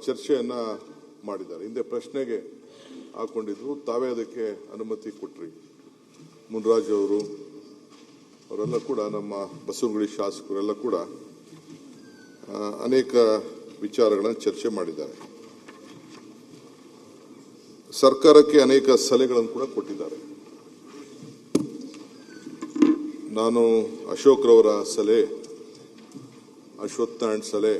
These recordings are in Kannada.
ಚರ್ಚೆಯನ್ನು ಮಾಡಿದ್ದಾರೆ. ಹಿಂದೆ ಪ್ರಶ್ನೆಗೆ ಹಾಕೊಂಡಿದ್ರು, ತಾವೇ ಅದಕ್ಕೆ ಅನುಮತಿ ಕೊಟ್ರಿ. ಮುನ್ರಾಜ್ ಅವರು ಅವರೆಲ್ಲ ಕೂಡ, ನಮ್ಮ ಬಸವನಗುಡಿ ಶಾಸಕರೆಲ್ಲ ಕೂಡ ಅನೇಕ ವಿಚಾರಗಳನ್ನು ಚರ್ಚೆ ಮಾಡಿದ್ದಾರೆ. ಸರ್ಕಾರಕ್ಕೆ ಅನೇಕ ಸಲಹೆಗಳನ್ನು ಕೂಡ ಕೊಟ್ಟಿದ್ದಾರೆ. ನಾನು ಅಶೋಕ್ ರವರ ಸಲಹೆ, ಅಶ್ವತ್ಥನಾರಾಯಣ್ ಸಲಹೆ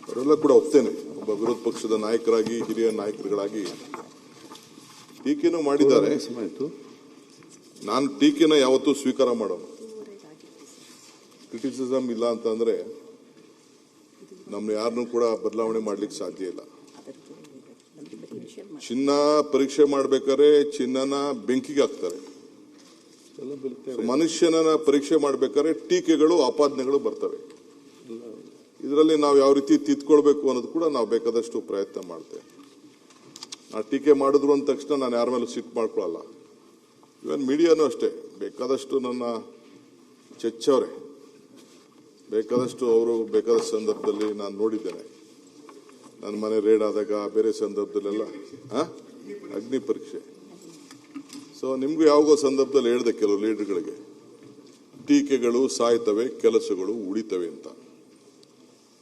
ಅವರೆಲ್ಲ ಕೂಡ ಒಪ್ತೇನೆ. ಒಬ್ಬ ವಿರೋಧ ಪಕ್ಷದ ನಾಯಕರಾಗಿ, ಹಿರಿಯ ನಾಯಕರುಗಳಾಗಿ ಟೀಕೆನೂ ಮಾಡಿದ್ದಾರೆ. ನಾನು ಟೀಕೆನ ಯಾವತ್ತೂ ಸ್ವೀಕಾರ ಮಾಡೋನು. ಕ್ರಿಟಿಸಿಸಮ್ ಇಲ್ಲ ಅಂತಂದ್ರೆ ನಮ್ಮ ಯಾರನ್ನೂ ಕೂಡ ಬದಲಾವಣೆ ಮಾಡ್ಲಿಕ್ಕೆ ಸಾಧ್ಯ ಇಲ್ಲ. ಚಿನ್ನ ಪರೀಕ್ಷೆ ಮಾಡ್ಬೇಕಾದ್ರೆ ಚಿನ್ನನ ಬೆಂಕಿಗೆ ಹಾಕ್ತಾರೆ. ಮನುಷ್ಯನ ಪರೀಕ್ಷೆ ಮಾಡ್ಬೇಕಾದ್ರೆ ಟೀಕೆಗಳು, ಆಪಾದನೆಗಳು ಬರ್ತವೆ. ಇದರಲ್ಲಿ ನಾವು ಯಾವ ರೀತಿ ತಿದ್ಕೊಳ್ಬೇಕು ಅನ್ನೋದು ಕೂಡ ನಾವು ಬೇಕಾದಷ್ಟು ಪ್ರಯತ್ನ ಮಾಡ್ತೇವೆ. ನಾ ಟೀಕೆ ಮಾಡಿದ್ರು ಅಂದ ತಕ್ಷಣ ನಾನು ಯಾರ ಮೇಲೂ ಸಿಟ್ಟು ಮಾಡ್ಕೊಳ್ಳಲ್ಲ. ಇವನ್ ಮೀಡಿಯಾನು ಅಷ್ಟೇ, ಬೇಕಾದಷ್ಟು ನನ್ನ ಚೆಚ್ಚವ್ರೆ, ಬೇಕಾದಷ್ಟು ಅವರು ಬೇಕಾದ ಸಂದರ್ಭದಲ್ಲಿ ನಾನು ನೋಡಿದ್ದೇನೆ. ನನ್ನ ಮನೆ ರೇಡ್ ಆದಾಗ, ಬೇರೆ ಸಂದರ್ಭದಲ್ಲೆಲ್ಲ ಅಗ್ನಿ ಪರೀಕ್ಷೆ. ಸೊ ನಿಮ್ಗೂ ಯಾವಾಗೋ ಸಂದರ್ಭದಲ್ಲಿ ಹೇಳಿದೆ, ಕೆಲವು ಲೀಡರ್ಗಳಿಗೆ ಟೀಕೆಗಳು ಸಾಯ್ತವೆ, ಕೆಲಸಗಳು ಉಳಿತವೆ ಅಂತ.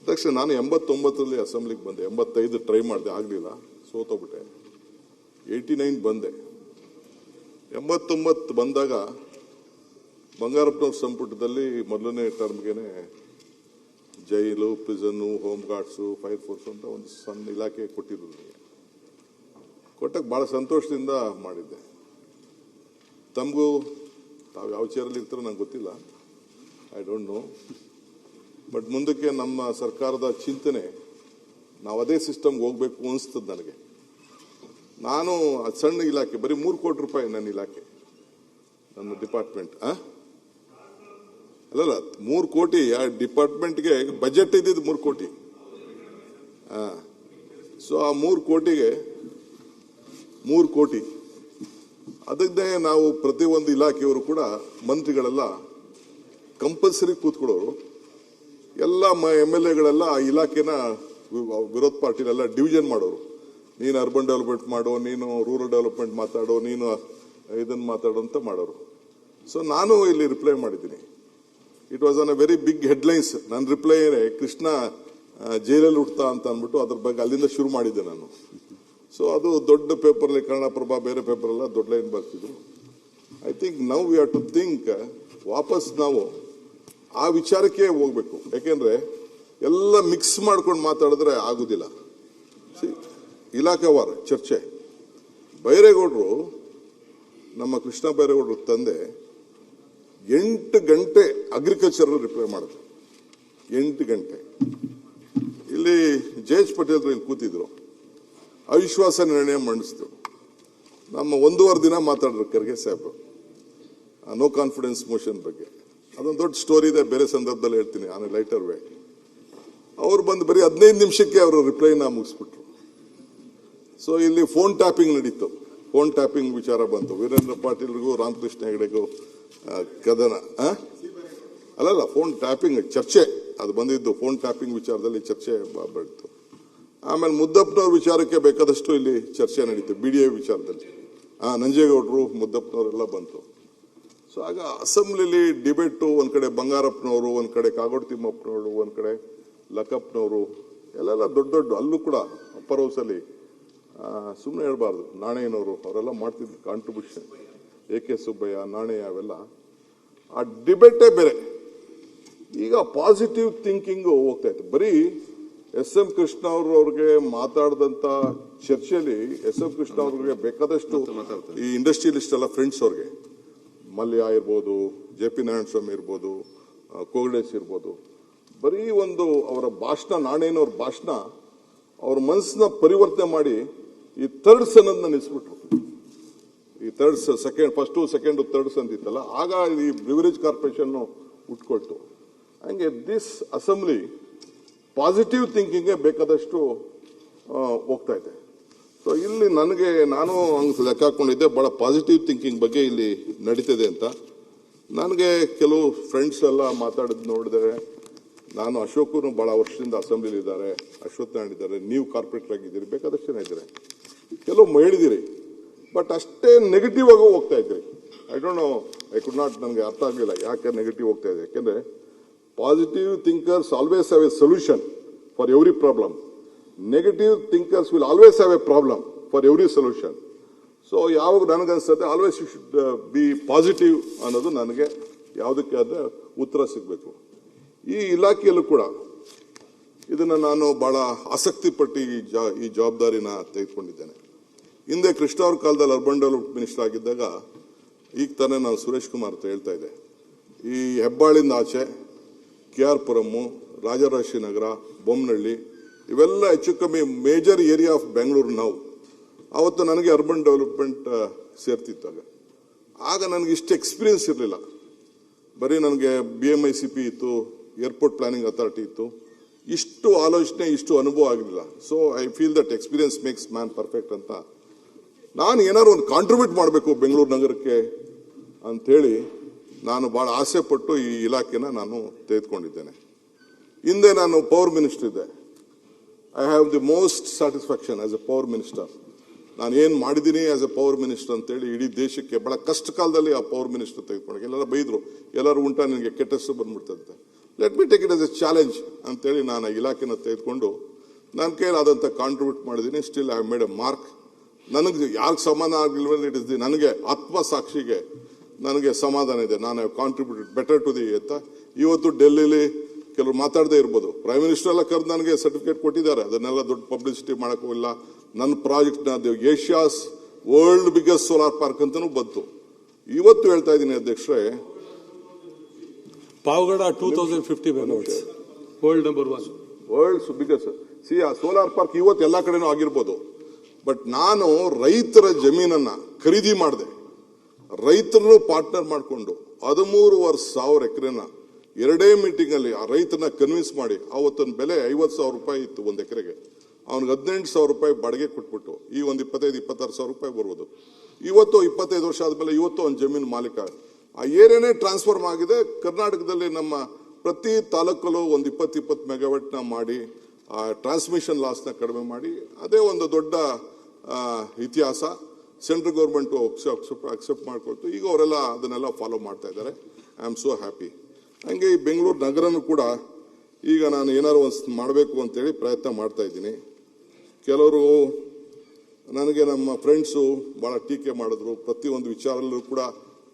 ತಕ್ಷಣ ನಾನು 89ರಲ್ಲಿ ಅಸೆಂಬ್ಲಿಗೆ ಬಂದೆ. 85 ಟ್ರೈ ಮಾಡಿದೆ, ಆಗಲಿಲ್ಲ, ಸೋತೋಗ್ಬಿಟ್ಟೆ. 89 ಬಂದೆ. 89 ಬಂದಾಗ ಬಂಗಾರಪ್ಪನವ್ರ ಸಂಪುಟದಲ್ಲಿ ಮೊದಲನೇ ಟರ್ಮ್ಗೆನೆ ಜೈಲು, ಪ್ರಿಸನ್ನು, ಹೋಮ್ ಗಾರ್ಡ್ಸು, ಫೈರ್ ಫೋರ್ಸ್ ಅಂತ ಒಂದು ಸಣ್ಣ ಇಲಾಖೆ ಕೊಟ್ಟಿದ್ರು. ಕೊಟ್ಟಾಗ ಭಾಳ ಸಂತೋಷದಿಂದ ಮಾಡಿದ್ದೆ. ತಮಗೂ ತಾವು ಯಾವ ಚೇರಲ್ಲಿ ಇರ್ತಾರೋ ನಂಗೆ ಗೊತ್ತಿಲ್ಲ, ಐ ಡೋಂಟ್ ನೋ. ಬಟ್ ಮುಂದಕ್ಕೆ ನಮ್ಮ ಸರ್ಕಾರದ ಚಿಂತನೆ, ನಾವು ಅದೇ ಸಿಸ್ಟಮ್ಗೆ ಹೋಗ್ಬೇಕು ಅನಿಸ್ತದೆ ನನಗೆ. ನಾನು ಸಣ್ಣ ಇಲಾಖೆ, ಬರೀ 3 ಕೋಟಿ ರೂಪಾಯಿ ನನ್ನ ಇಲಾಖೆ, ನನ್ನ ಡಿಪಾರ್ಟ್ಮೆಂಟ್. ಅಲ್ಲಲ್ಲ, 3 ಕೋಟಿ ಡಿಪಾರ್ಟ್ಮೆಂಟ್ಗೆ ಬಜೆಟ್ ಇದ್ದಿದ್ದು 3 ಕೋಟಿ. ಸೊ ಆ 3 ಕೋಟಿಗೆ 3 ಕೋಟಿ ಅದಕ್ಕೆ ನಾವು ಪ್ರತಿಯೊಂದು ಇಲಾಖೆಯವರು ಕೂಡ, ಮಂತ್ರಿಗಳೆಲ್ಲ ಕಂಪಲ್ಸರಿ ಕೂತ್ಕೊಳ್ಳೋರು. ಎಲ್ಲ MLA ಆ ಇಲಾಖೆನ ವಿರೋಧ ಪಾರ್ಟಿಲೆಲ್ಲ ಡಿವಿಷನ್ ಮಾಡೋರು. ನೀನು ಅರ್ಬನ್ ಡೆವಲಪ್ಮೆಂಟ್ ಮಾಡೋ, ನೀನು ರೂರಲ್ ಡೆವಲಪ್ಮೆಂಟ್ ಮಾತಾಡೋ, ನೀನು ಇದನ್ನು ಮಾತಾಡೋ ಅಂತ ಮಾಡೋರು. ಸೊ ನಾನು ಇಲ್ಲಿ ರಿಪ್ಲೈ ಮಾಡಿದ್ದೀನಿ. It was on a very big headlines. ನನ್ನ ರಿಪ್ಲೈ ಕೃಷ್ಣ ಜೈಲಲ್ಲಿ ಹುಡ್ತಾ ಅಂತ ಅಂದ್ಬಿಟ್ಟು ಅದ್ರ ಬಗ್ಗೆ ಅಲ್ಲಿಂದ ಶುರು ಮಾಡಿದ್ದೆ ನಾನು. ಸೊ ಅದು ದೊಡ್ಡ ಪೇಪರ್ಲಿ, ಕನ್ನಡಪ್ರಭ, ಬೇರೆ ಪೇಪರ್ ಎಲ್ಲ ದೊಡ್ಡ ಲೈನ್ ಬರ್ತಿದ್ರು. I think now we have to think, ವಾಪಸ್ ನಾವು ಆ ವಿಚಾರಕ್ಕೆ ಹೋಗ್ಬೇಕು. ಯಾಕೆಂದ್ರೆ ಎಲ್ಲ ಮಿಕ್ಸ್ ಮಾಡ್ಕೊಂಡು ಮಾತಾಡಿದ್ರೆ ಆಗುದಿಲ್ಲ. ಇಲಾಖಾವಾರ ಚರ್ಚೆ. ಬೈರೇಗೌಡರು, ನಮ್ಮ ಕೃಷ್ಣ ಬೈರೇಗೌಡರು ತಂದೆ 8 ಗಂಟೆ ಅಗ್ರಿಕಲ್ಚರ್ ರಿಪ್ಲೈ ಮಾಡಿದ್ರು. 8 ಗಂಟೆ. ಇಲ್ಲಿ ಜಯೇಶ್ ಪಟೇಲ್ ಇಲ್ಲಿ ಕೂತಿದ್ರು, ಅವಿಶ್ವಾಸ ನಿರ್ಣಯ ಮಂಡಿಸಿದ್ರು. ನಮ್ಮ 1.5 ದಿನ ಮಾತಾಡಿದ್ರು ಖರ್ಗೆ ಸಾಹೇಬ್ ನೋ ಕಾನ್ಫಿಡೆನ್ಸ್ ಮೋಷನ್ ಬಗ್ಗೆ. ಅದೊಂದು ದೊಡ್ಡ ಸ್ಟೋರಿ ಇದೆ, ಬೇರೆ ಸಂದರ್ಭದಲ್ಲಿ ಹೇಳ್ತೀನಿ, ಆನ್ ಎ ಲೈಟರ್ ವೇ. ಅವ್ರು ಬಂದು ಬರೀ 15 ನಿಮಿಷಕ್ಕೆ ಅವರು ರಿಪ್ಲೈನ ಮುಗಿಸ್ಬಿಟ್ರು. ಸೊ ಇಲ್ಲಿ ಫೋನ್ ಟ್ಯಾಪಿಂಗ್ ನಡೀತು. ಫೋನ್ ಟ್ಯಾಪಿಂಗ್ ವಿಚಾರ ಬಂತು. ವೀರೇಂದ್ರ ಪಾಟೀಲ್ರಿಗೂ ರಾಮಕೃಷ್ಣ ಹೆಗಡೆಗೂ ಕದನ. ಅಲ್ಲಲ್ಲ, ಫೋನ್ ಟ್ಯಾಪಿಂಗ್ ಚರ್ಚೆ ಅದು ಬಂದಿದ್ದು. ಫೋನ್ ಟ್ಯಾಪಿಂಗ್ ವಿಚಾರದಲ್ಲಿ ಚರ್ಚೆ ಬೆಳೀತು. ಆಮೇಲೆ ಮುದ್ದಪ್ಪನವ್ರ ವಿಚಾರಕ್ಕೆ ಬೇಕಾದಷ್ಟು ಇಲ್ಲಿ ಚರ್ಚೆ ನಡೀತು. BDA ವಿಚಾರದಲ್ಲಿ ನಂಜೇಗೌಡರು, ಮುದ್ದಪ್ಪನವರೆಲ್ಲ ಬಂತು. ಸೊ ಆಗ ಅಸೆಂಬ್ಲಿಲಿ ಡಿಬೇಟು, ಒಂದ್ ಕಡೆ ಬಂಗಾರಪ್ಪನವರು, ಒಂದ್ ಕಡೆ ಕಾಗೋಡು ತಿಮ್ಮಪ್ಪನವರು, ಒಂದ್ ಕಡೆ ಲಕ್ಕಪ್ಪನವರು, ಎಲ್ಲೆಲ್ಲ ದೊಡ್ಡ ದೊಡ್ಡ, ಅಲ್ಲೂ ಕೂಡ ಅಪ್ಪರ್ ಹೌಸಲ್ಲಿ ಸುಮ್ಮನೆ ಹೇಳ್ಬಾರ್ದು, ನಾಣಯ್ಯನವರು ಅವರೆಲ್ಲ ಮಾಡ್ತಿದ್ರು ಕಾಂಟ್ರಿಬ್ಯೂಷನ್. AK ಸುಬ್ಬಯ್ಯ, ನಾಣಯ್ಯ, ಅವೆಲ್ಲ ಆ ಡಿಬೇಟೇ ಬೇರೆ. ಈಗ ಪಾಸಿಟಿವ್ ಥಿಂಕಿಂಗ್ ಹೋಗ್ತಾ ಇತ್ತು. ಬರೀ SM ಕೃಷ್ಣ ಅವ್ರಿಗೆ ಮಾತಾಡಿದಂತ ಚರ್ಚೆಯಲ್ಲಿ SM ಕೃಷ್ಣ ಅವ್ರಿಗೆ ಬೇಕಾದಷ್ಟು ಈ ಇಂಡಸ್ಟ್ರಿಯಲಿಸ್ಟ್ ಎಲ್ಲ ಫ್ರೆಂಡ್ಸ್ ಅವ್ರಿಗೆ, ಮಲ್ಯ ಇರ್ಬೋದು, JP ನಾರಾಯಣ ಸ್ವಾಮಿ ಇರ್ಬೋದು, ಕೋಗಡೇಶ್ ಇರ್ಬೋದು, ಬರೀ ಒಂದು ಅವರ ಭಾಷಣ, ನಾಣಯ್ಯನವ್ರ ಭಾಷಣ ಅವ್ರ ಮನಸ್ಸನ್ನ ಪರಿವರ್ತನೆ ಮಾಡಿ ಈ ಥರ್ಡ್ಸ್ ಅನ್ನೋದನ್ನ ನಿಲ್ಲಿಸ್ಬಿಟ್ರು. ಈ ಥರ್ಡ್ಸ್, ಫಸ್ಟ್ ಸೆಕೆಂಡ್ ಥರ್ಡ್ಸ್ ಅಂತಿತ್ತಲ್ಲ, ಆಗ ಈ ಬ್ರಿವರೇಜ್ ಕಾರ್ಪೊರೇಷನ್ ಉಟ್ಕೊಳ್ತು. ಹಂಗೆ ದಿಸ್ ಅಸೆಂಬ್ಲಿ ಪಾಸಿಟಿವ್ ಥಿಂಕಿಂಗ್ಗೆ ಬೇಕಾದಷ್ಟು ಹೋಗ್ತಾ ಇದೆ. ಸೊ ಇಲ್ಲಿ ನಾನು ಹಂಗೆ ಲೆಕ್ಕ ಹಾಕೊಂಡಿದ್ದೆ, ಬಹಳ ಪಾಸಿಟಿವ್ ಥಿಂಕಿಂಗ್ ಬಗ್ಗೆ ಇಲ್ಲಿ ನಡೀತಿದೆ ಅಂತ. ನನಗೆ ಕೆಲವು ಫ್ರೆಂಡ್ಸ್ ಎಲ್ಲ ಮಾತಾಡಿದ್ ನೋಡಿದ್ರೆ ನಾನು ಅಶೋಕನು ಬಹಳ ವರ್ಷದಿಂದ ಅಸೆಂಬ್ಲಿಲಿ ಇದ್ದಾರೆ, ಅಶ್ವಥ್ ನಾರಾಯಣ್ ಇದ್ದಾರೆ, ನೀವು ಕಾರ್ಪೊರೇಟರ್ ಆಗಿದ್ದೀರಿ, ಬೇಕಾದಷ್ಟು ಜನ ಇದ್ದಾರೆ, ಕೆಲವು ಹೇಳಿದಿರಿ, ಬಟ್ ಅಷ್ಟೇ ನೆಗೆಟಿವ್ ಆಗಿ ಹೋಗ್ತಾ ಇದ್ರಿ. I don't know, I could not, ನನಗೆ ಅರ್ಥ ಆಗಲಿಲ್ಲ ಯಾಕೆ ನೆಗೆಟಿವ್ ಹೋಗ್ತಾ ಇದೆ. ಯಾಕೆಂದ್ರೆ positive thinkers always have a solution for every problem, negative thinkers will always have a problem for every solution. So ಯಾವಾಗ ನನಗನ್ಸುತ್ತೆ always you should be positive ಅನ್ನೋದು ನನಗೆ ಯಾವುದಕ್ಕೆ ಆದ ಉತ್ತರ ಸಿಗಬೇಕು. ಈ ಇಲಾಖೆಯಲ್ಲೂ ಕೂಡ ಇದನ್ನು ನಾನು ಬಹಳ ಆಸಕ್ತಿ ಪಟ್ಟು ಈ ಜವಾಬ್ದಾರಿನ ತೆಗೆದುಕೊಂಡಿದ್ದೇನೆ. ಹಿಂದೆ ಕೃಷ್ಣ ಅವ್ರ ಕಾಲದಲ್ಲಿ ಅರ್ಬನ್ ಡೆವಲಪ್ಮೆಂಟ್ ಮಿನಿಸ್ಟರ್ ಆಗಿದ್ದಾಗ, ಈಗ ತಾನೇ ನಾನು ಸುರೇಶ್ ಕುಮಾರ್ ಅಂತ ಹೇಳ್ತಾ ಇದ್ದೆ, ಈ ಹೆಬ್ಬಾಳಿಂದ ಆಚೆ KR ಪುರಮ್ಮು, ರಾಜರಾಜೇಶ್ವರಿ ನಗರ, ಬೊಮ್ಮನಹಳ್ಳಿ ಇವೆಲ್ಲ ಹೆಚ್ಚು ಕಮ್ಮಿ ಮೇಜರ್ ಏರಿಯಾ ಆಫ್ ಬೆಂಗಳೂರು. ನಾವು ಅವತ್ತು ನನಗೆ ಅರ್ಬನ್ ಡೆವಲಪ್ಮೆಂಟ್ ಸೇರ್ತಿತ್ತಾಗ, ಆಗ ನನಗೆ ಇಷ್ಟು ಎಕ್ಸ್ಪೀರಿಯನ್ಸ್ ಇರಲಿಲ್ಲ. ಬರೀ ನನಗೆ BMICP ಇತ್ತು, ಏರ್ಪೋರ್ಟ್ ಪ್ಲಾನಿಂಗ್ ಅಥಾರಿಟಿ ಇತ್ತು, ಇಷ್ಟು ಆಲೋಚನೆ, ಇಷ್ಟು ಅನುಭವ ಆಗಲಿಲ್ಲ. So I feel that experience makes man perfect ಅಂತ ನಾನು ಏನಾದ್ರು ಒಂದು ಕಾಂಟ್ರಿಬ್ಯೂಟ್ ಮಾಡಬೇಕು ಬೆಂಗಳೂರು ನಗರಕ್ಕೆ ಅಂಥೇಳಿ ನಾನು ಭಾಳ ಆಸೆ ಪಟ್ಟು ಈ ಇಲಾಖೆನ ನಾನು ತೆಗೆದುಕೊಂಡಿದ್ದೇನೆ. ಹಿಂದೆ ನಾನು ಪವರ್ ಮಿನಿಸ್ಟರ್ ಇದ್ದೆ. I have the most satisfaction as A power minister. ನಾನು ಏನು ಮಾಡಿದ್ದೀನಿ ಆಸ್ ಎ ಪವರ್ ಮಿನಿಸ್ಟರ್ ಅಂತೇಳಿ ಇಡೀ ದೇಶಕ್ಕೆ ಬಹಳ ಕಷ್ಟ ಕಾಲದಲ್ಲಿ ಆ ಪವರ್ ಮಿನಿಸ್ಟರ್ ತೆಗೆದುಕೊಂಡೆ. ಎಲ್ಲರೂ ಬೈದರು, ಎಲ್ಲರೂ ಉಂಟಾ ನಿನಗೆ ಕೆಟ್ಟ ಹೆಸರು ಬಂದ್ಬಿಡ್ತಂತೆ. Let me take it as a challenge ಅಂತೇಳಿ ನಾನು ಆ ಇಲಾಖೆನ ತೆಗೆದುಕೊಂಡು ನನ್ನ ಕೈಲಾದಂಥ ಕಾಂಟ್ರಿಬ್ಯೂಟ್ ಮಾಡಿದ್ದೀನಿ. Still I have made a mark. ನನಗೆ ಯಾರಿಗೆ ಸಮಾಧಾನ ಆಗಲಿಲ್ಲ, ಇಟ್ ಇಸ್ ದಿ, ನನಗೆ ಆತ್ಮಸಾಕ್ಷಿಗೆ ನನಗೆ ಸಮಾಧಾನ ಇದೆ. ನಾನು have contributed better to the ಅಂತ. ಇವತ್ತು ಡೆಲ್ಲಿಲಿ ಕೆಲವರು ಮಾತಾಡದೇ ಇರ್ಬೋದು, ಪ್ರೈಮ್ ಮಿನಿಸ್ಟರ್ ಎಲ್ಲ ಕರೆದು ನನಗೆ ಸರ್ಟಿಫಿಕೇಟ್ ಕೊಟ್ಟಿದ್ದಾರೆ. ಅದನ್ನೆಲ್ಲ ದೊಡ್ಡ ಪಬ್ಲಿಸಿಟಿ ಮಾಡೋಕ್ಕಿಲ್ಲ. ನನ್ನ ಪ್ರಾಜೆಕ್ಟ್ನ Asia's world biggest solar park ಅಂತಲೂ ಬಂತು. ಇವತ್ತು ಹೇಳ್ತಾ ಇದ್ದೀನಿ ಅಧ್ಯಕ್ಷರೇ, Pavagada 2050 megawatts world number 1, world's biggest. ಸಿ ಆ ಸೋಲಾರ್ ಪಾರ್ಕ್ ಇವತ್ತು ಎಲ್ಲ ಕಡೆನೂ ಆಗಿರ್ಬೋದು, ಬಟ್ ನಾನು ರೈತರ ಜಮೀನನ್ನ ಖರೀದಿ ಮಾಡಿದೆ. ರೈತರನ್ನು ಪಾರ್ಟ್ನರ್ ಮಾಡಿಕೊಂಡು 13,500 ಎಕರೆನ ಎರಡೇ ಮೀಟಿಂಗ್ ಅಲ್ಲಿ ಆ ರೈತನ ಕನ್ವಿನ್ಸ್ ಮಾಡಿ, ಅವತ್ತೊಂದು ಬೆಲೆ 50,000 ರೂಪಾಯಿ ಇತ್ತು ಒಂದು ಎಕರೆಗೆ, ಅವ್ನಿಗೆ 18,000 ರೂಪಾಯಿ ಬಾಡಿಗೆ ಕೊಟ್ಬಿಟ್ಟು ಈ ಒಂದು 25,000-26,000 ರೂಪಾಯಿ ಬರ್ಬೋದು. ಇವತ್ತು 25 ವರ್ಷ ಆದ್ಮೇಲೆ ಇವತ್ತು ಒಂದು ಜಮೀನು ಮಾಲೀಕ. ಆ ಏರಿಯಾನೇ ಟ್ರಾನ್ಸ್ಫರ್ಮ್ ಆಗಿದೆ. ಕರ್ನಾಟಕದಲ್ಲಿ ನಮ್ಮ ಪ್ರತಿ ತಾಲೂಕಲ್ಲೂ ಒಂದು 20 ಮೆಗಾವಾಟ್ನ ಮಾಡಿ ಆ ಟ್ರಾನ್ಸ್ಮಿಷನ್ ಲಾಸ್ನ ಕಡಿಮೆ ಮಾಡಿ, ಅದೇ ಒಂದು ದೊಡ್ಡ ಇತಿಹಾಸ. ಸೆಂಟ್ರಲ್ ಗೌರ್ಮೆಂಟ್ ಅಕ್ಸೆಪ್ಟ್ ಮಾಡ್ಕೊಳ್ತು. ಈಗ ಅವರೆಲ್ಲ ಅದನ್ನೆಲ್ಲ ಫಾಲೋ ಮಾಡ್ತಾ ಇದ್ದಾರೆ. I am so happy. ಹಂಗೆ ಈ ಬೆಂಗಳೂರು ನಗರನೂ ಕೂಡ ಈಗ ನಾನು ಏನಾದ್ರು ಒಂದು ಮಾಡಬೇಕು ಅಂತೇಳಿ ಪ್ರಯತ್ನ ಮಾಡ್ತಾ ಇದ್ದೀನಿ. ಕೆಲವರು ನನಗೆ ನಮ್ಮ ಫ್ರೆಂಡ್ಸು ಭಾಳ ಟೀಕೆ ಮಾಡಿದ್ರು, ಪ್ರತಿಯೊಂದು ವಿಚಾರಲ್ಲೂ ಕೂಡ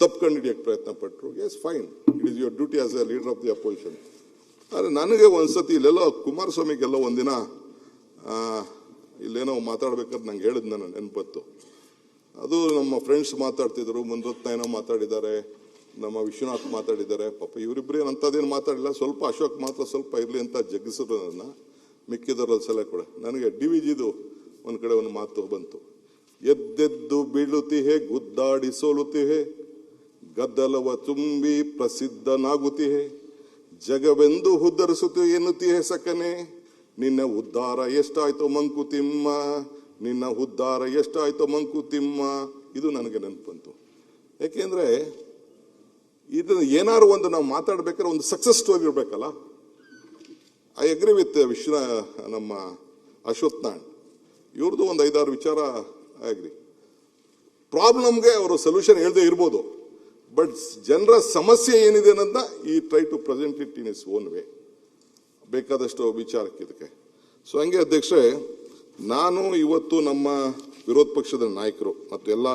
ತಪ್ಪು ಕಂಡು ಹಿಡಿಯೋಕ್ಕೆ ಪ್ರಯತ್ನ ಪಟ್ಟರು. S fine, it is your duty as A leader of the opposition. ಆದರೆ ನನಗೆ ಒಂದ್ಸತಿ ಇಲ್ಲೆಲ್ಲೋ ಕುಮಾರಸ್ವಾಮಿಗೆಲ್ಲ ಒಂದಿನ ಇಲ್ಲೇನೋ ಮಾತಾಡ್ಬೇಕಾದ್ರೆ ನಂಗೆ ಹೇಳಿದ್ ನನ್ನ ನೆನಪತ್ತು. ಅದು ನಮ್ಮ ಫ್ರೆಂಡ್ಸ್ ಮಾತಾಡ್ತಿದ್ರು, ಮುನ್ರತ್ನ ಏನೋ ಮಾತಾಡಿದ್ದಾರೆ, ನಮ್ಮ ವಿಶ್ವನಾಥ್ ಮಾತಾಡಿದ್ದಾರೆ. ಪಾಪ ಇವರಿಬ್ಬರೇನು ಅಂಥದ್ದೇನು ಮಾತಾಡಿಲ್ಲ, ಸ್ವಲ್ಪ ಅಶೋಕ್ ಮಾತ್ರ ಸ್ವಲ್ಪ ಇರಲಿ ಅಂತ ಜಗ್ಗಿಸಿದ್ರು ನನ್ನ. ಮಿಕ್ಕಿದವರಲ್ಲಿ ಸಲ ಕೂಡ ನನಗೆ DVGದು ಒಂದು ಕಡೆ ಒಂದು ಮಾತು ಬಂತು, ಎದ್ದೆದ್ದು ಬೀಳುತ್ತಿಹೆ, ಗುದ್ದಾಡಿ ಸೋಲುತ್ತಿಹೆ, ಗದ್ದಲವ ತುಂಬಿ ಪ್ರಸಿದ್ಧನಾಗುತ್ತಿಹೆ, ಜಗವೆಂದು ಉದ್ಧರಿಸುತ್ತಿ ಎನ್ನುತ್ತಿಹೆ ಸಕನೆ, ನಿನ್ನ ಉದ್ಧಾರ ಎಷ್ಟಾಯ್ತೋ ಮಂಕುತಿಮ್ಮ, ನಿನ್ನ ಉದ್ಧಾರ ಎಷ್ಟಾಯ್ತೋ ಮಂಕುತಿಮ್ಮ. ಇದು ನನಗೆ ನೆನಪಂತು. ಯಾಕೆಂದ್ರೆ ಇದನ್ನು ಏನಾದ್ರು ಒಂದು ನಾವು ಮಾತಾಡ್ಬೇಕಾದ್ರೆ ಒಂದು ಸಕ್ಸಸ್ ಸ್ಟೋರಿ ಇರಬೇಕಲ್ಲ. ಐ ಅಗ್ರಿ ವಿತ್ ನಮ್ಮ ಅಶ್ವಥ್ ನಾರಾಯಣ್, ಇವ್ರದ್ದು ಒಂದು 5-6 ವಿಚಾರ ಐ ಅಗ್ರಿ. ಪ್ರಾಬ್ಲಮ್ಗೆ ಅವರು ಸೊಲ್ಯೂಷನ್ ಹೇಳದೆ ಇರ್ಬೋದು, ಬಟ್ ಜನರ ಸಮಸ್ಯೆ ಏನಿದೆ ಅನ್ನೋದನ್ನ ಈ try to present it in its own way. ಬೇಕಾದಷ್ಟು ವಿಚಾರಕ್ಕೆ ಇದಕ್ಕೆ. ಸೊ ಹಂಗೆ ಅಧ್ಯಕ್ಷರೇ, ನಾನು ಇವತ್ತು ನಮ್ಮ ವಿರೋಧ ಪಕ್ಷದ ನಾಯಕರು ಮತ್ತು ಎಲ್ಲ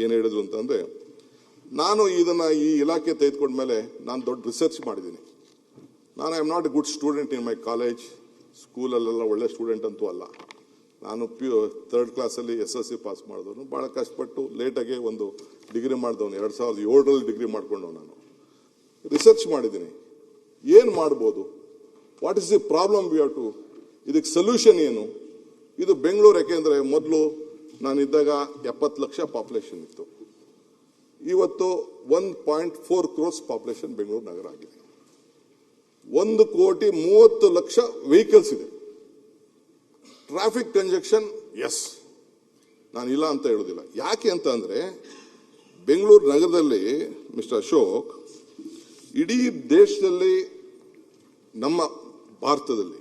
ಏನು ಹೇಳಿದ್ರು ಅಂತಂದರೆ, ನಾನು ಇದನ್ನು ಈ ಇಲಾಖೆ ತೆಗೆದುಕೊಂಡ್ಮೇಲೆ ನಾನು ದೊಡ್ಡ ರಿಸರ್ಚ್ ಮಾಡಿದ್ದೀನಿ. ನಾನು I am not a good student in my college, ಸ್ಕೂಲಲ್ಲೆಲ್ಲ ಒಳ್ಳೆ ಸ್ಟೂಡೆಂಟ್ ಅಂತೂ ಅಲ್ಲ. ನಾನು 3rd ಕ್ಲಾಸಲ್ಲಿ SSC ಪಾಸ್ ಮಾಡಿದವನು, ಭಾಳ ಕಷ್ಟಪಟ್ಟು ಲೇಟಾಗೆ ಒಂದು ಡಿಗ್ರಿ ಮಾಡಿದವನು. 2007ರಲ್ಲಿ ಡಿಗ್ರಿ ಮಾಡ್ಕೊಂಡವ್. ನಾನು ರಿಸರ್ಚ್ ಮಾಡಿದ್ದೀನಿ, ಏನು ಮಾಡ್ಬೋದು, what is the problem we have to, ಇದಕ್ಕೆ ಸೊಲ್ಯೂಷನ್ ಏನು. ಇದು ಬೆಂಗಳೂರು, ಯಾಕೆಂದರೆ ಮೊದಲು ನಾನಿದ್ದಾಗ 70 ಲಕ್ಷ ಪಾಪ್ಯುಲೇಷನ್ ಇತ್ತು. ಇವತ್ತು 1.4 crores ಪಾಪ್ಯುಲೇಷನ್ ಬೆಂಗಳೂರು ನಗರ ಆಗಿದೆ. 1,30,00,000 ವೆಹಿಕಲ್ಸ್ ಇದೆ. ಟ್ರಾಫಿಕ್ ಕಂಜೆಕ್ಷನ್, ಎಸ್, ನಾನು ಇಲ್ಲ ಅಂತ ಹೇಳೋದಿಲ್ಲ. ಯಾಕೆ ಅಂತ ಅಂದರೆ, ಬೆಂಗಳೂರು ನಗರದಲ್ಲಿ ಮಿಸ್ಟರ್ ಅಶೋಕ್, ಇಡೀ ದೇಶದಲ್ಲಿ ನಮ್ಮ ಭಾರತದಲ್ಲಿ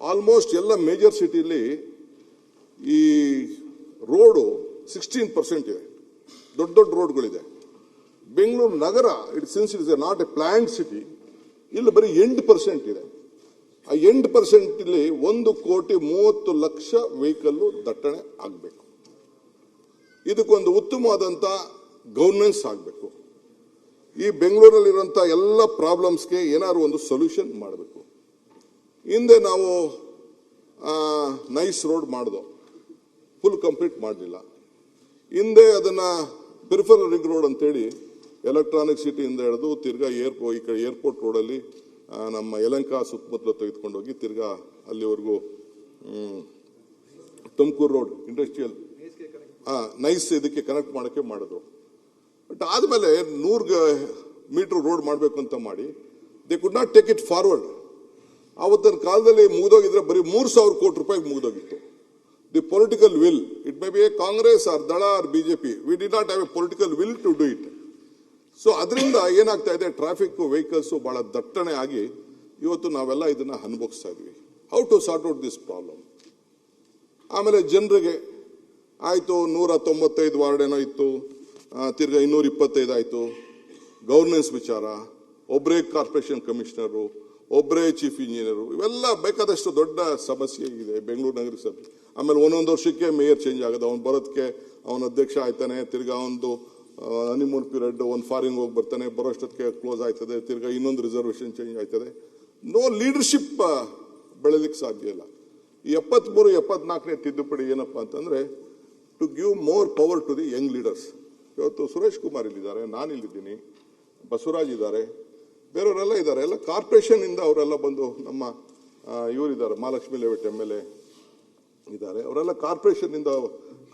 ಆಲ್ಮೋಸ್ಟ್ ಎಲ್ಲ ಮೇಜರ್ ಸಿಟಿಲಿ ಈ ರೋಡು 16% ಇದೆ, ದೊಡ್ಡ ದೊಡ್ಡ ರೋಡ್ಗಳಿದೆ. ಬೆಂಗಳೂರು ನಗರ since it is not a planned city, ಇಲ್ಲಿ ಬರೀ 8% ಇದೆ. ಆ 8% ಇಲ್ಲಿ 1,30,00,000 ವೆಹಿಕಲ್ ದಟ್ಟಣೆ ಆಗಬೇಕು. ಇದಕ್ಕೊಂದು ಉತ್ತಮವಾದಂಥ ಗವರ್ನೆನ್ಸ್ ಆಗಬೇಕು. ಈ ಬೆಂಗಳೂರಲ್ಲಿರುವಂಥ ಎಲ್ಲ ಪ್ರಾಬ್ಲಮ್ಸ್ಗೆ ಏನಾದ್ರು ಒಂದು ಸೊಲ್ಯೂಷನ್ ಮಾಡಬೇಕು. ಹಿಂದೆ ನಾವು ನೈಸ್ ರೋಡ್ ಮಾಡಿದೋ, ಫುಲ್ ಕಂಪ್ಲೀಟ್ ಮಾಡಲಿಲ್ಲ. ಹಿಂದೆ ಅದನ್ನು ಪೆರಿಫರಲ್ ರಿಂಗ್ ರೋಡ್ ಅಂತೇಳಿ ಎಲೆಕ್ಟ್ರಾನಿಕ್ ಸಿಟಿಯಿಂದ ಹಿಡಿದು ತಿರ್ಗಾ ಈ ಕಡೆ ಏರ್ಪೋರ್ಟ್ ರೋಡಲ್ಲಿ ನಮ್ಮ ಯಲಹಂಕ ಸುತ್ತಮುತ್ತಲು ತೆಗೆದುಕೊಂಡು ಹೋಗಿ ತಿರ್ಗಾ ಅಲ್ಲಿವರೆಗೂ ತುಮಕೂರು ರೋಡ್ ಇಂಡಸ್ಟ್ರಿಯಲ್ ನೈಸ್ ಇದಕ್ಕೆ ಕನೆಕ್ಟ್ ಮಾಡೋಕ್ಕೆ ಮಾಡಿದ್ರು. ಬಟ್ ಆದಮೇಲೆ 100 ಮೀಟರ್ ರೋಡ್ ಮಾಡಬೇಕು ಅಂತ ಮಾಡಿ they could not take it forward. ಆವತ್ತಿನ ಕಾಲದಲ್ಲಿ ಮುಗಿದೋಗಿದ್ರೆ ಬರೀ 3,000 ಕೋಟಿ ರೂಪಾಯಿಗೆ ಮುಗಿದೋಗಿತ್ತು. The political will, it may be a Congress or Dal or BJP, we did not have a political will to do it. So ಅದರಿಂದ ಏನಾಗ್ತಾ ಇದೆ, ಟ್ರಾಫಿಕ್ ವೆಹಿಕಲ್ಸು ಬಹಳ ದಟ್ಟಣೆ ಆಗಿ ಇವತ್ತು ನಾವೆಲ್ಲ ಇದನ್ನ ಅನುಭವಿಸ್ತಾ ಇದ್ವಿ. How to sort out this problem. ಆಮೇಲೆ ಜನರಿಗೆ ಆಯಿತು 195 ವಾರ್ಡ್ ಏನೋ ಇತ್ತು, ತಿರ್ಗಾ 225 ಆಯಿತು. ಗವರ್ನೆನ್ಸ್ ವಿಚಾರ, ಒಬ್ಬರೇ ಕಾರ್ಪೊರೇಷನ್ ಕಮಿಷನರು, ಒಬ್ಬರೇ ಚೀಫ್ ಇಂಜಿನಿಯರು, ಇವೆಲ್ಲ ಬೇಕಾದಷ್ಟು ದೊಡ್ಡ ಸಮಸ್ಯೆ ಇದೆ ಬೆಂಗಳೂರು ನಗರ ಸಭೆ. ಆಮೇಲೆ ಒಂದೊಂದು ವರ್ಷಕ್ಕೆ ಮೇಯರ್ ಚೇಂಜ್ ಆಗೋದು, ಅವ್ನು ಬರೋದಕ್ಕೆ ಅವನ ಅಧ್ಯಕ್ಷ ಆಯ್ತಾನೆ, ತಿರ್ಗಾ ಒಂದು ಹನಿಮೂನ್ ಪೀರಿಯಡ್, ಒಂದು ಫಾರಿನ್ ಹೋಗಿ ಬರ್ತಾನೆ, ಬರೋಷ್ಟೊತ್ತಿಗೆ ಕ್ಲೋಸ್ ಆಯ್ತದೆ, ತಿರ್ಗಾ ಇನ್ನೊಂದು ರಿಸರ್ವೇಷನ್ ಚೇಂಜ್ ಆಯ್ತದೆ. ನೋ ಲೀಡರ್ಶಿಪ್ ಬೆಳೆಲಿಕ್ಕೆ ಸಾಧ್ಯ ಇಲ್ಲ. ಈ 73-74ನೇ ತಿದ್ದುಪಡಿ ಏನಪ್ಪಾ ಅಂತಂದ್ರೆ to give more power to the young leaders. ಇವತ್ತು ಸುರೇಶ್ ಕುಮಾರ್ ಇಲ್ಲಿದ್ದಾರೆ, ನಾನು ಇಲ್ಲಿದ್ದೀನಿ, ಬಸವರಾಜ್ ಇದ್ದಾರೆ, ಬೇರೆಯವರೆಲ್ಲ ಇದ್ದಾರೆ. ಎಲ್ಲ ಕಾರ್ಪೊರೇಷನ್ ಇಂದ ಅವರೆಲ್ಲ ಬಂದು, ನಮ್ಮ ಇವರಿದ್ದಾರೆ ಮಹಾಲಕ್ಷ್ಮಿ ಲೇಔಟ್ MLA ಇದ್ದಾರೆ, ಅವರೆಲ್ಲ ಕಾರ್ಪೊರೇಷನ್ ಇಂದ